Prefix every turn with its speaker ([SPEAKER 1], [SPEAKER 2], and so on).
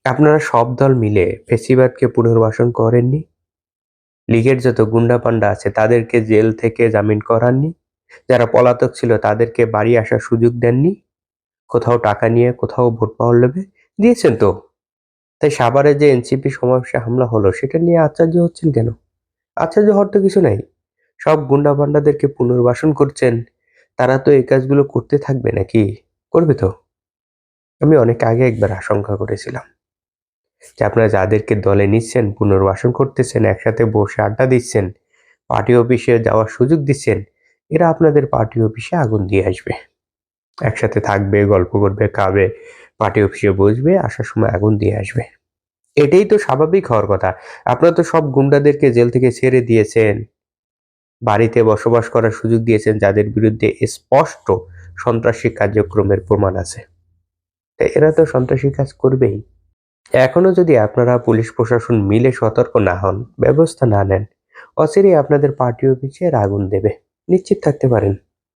[SPEAKER 1] আপনারা সব দল মিলে ফ্যাসিবাদকে পুনর্বাসন করেননি। লীগের যত গুন্ডা-পান্ডা আছে তাদেরকে জেল থেকে জামিন করাননি। যারা পলাতক ছিল তাদেরকে বাড়ি আসার সুযোগ দেননি। কোথাও টাকা নিয়ে, কোথাও ভোট পাওয়ার লোভে দিয়েছেন তো। তাই সাভারে যে এনসিপি সমাবেশে হামলা হলো সেটা নিয়ে আশ্চর্য হচ্ছেন কেন? আশ্চর্য হওয়ার তো কিছু নাই। সব গুন্ডা-পান্ডাদেরকে পুনর্বাসন করছেন। তারা তো এই কাজগুলো করতে থাকবে নাকি? করবে তো। আমি অনেক আগে একবার আশঙ্কা করেছিলাম যে আপনারা যাদেরকে দলে নিচ্ছেন, পুনর্বাসন করতেছেন, একসাথে বসে আড্ডা দিচ্ছেন, পার্টি অফিসে যাওয়ার সুযোগ দিচ্ছেন, এরা আপনাদের পার্টি অফিসে আগুন দিয়ে আসবে। একসাথে থাকবে, গল্প করবে, খাবে, পার্টি অফিসে বসবে, আসার সময় আগুন দিয়ে আসবে। এটাই তো স্বাভাবিক হওয়ার কথা। আপনারা তো সব গুন্ডাদেরকে জেল থেকে ছেড়ে দিয়েছেন। বাড়িতে বসবাস করার সুযোগ দিয়েছেন যাদের বিরুদ্ধে স্পষ্ট সন্ত্রাসী কার্যক্রমের প্রমাণ আছে। তাই এরা তো সন্ত্রাসী কাজ করবেই। এখনো যদি আপনারা পুলিশ প্রশাসন মিলে সতর্ক না হন, ব্যবস্থা না নেন, অচিরেই আপনাদের পার্টি অফিসে আগুন দেবে। নিশ্চিত থাকতে পারেন।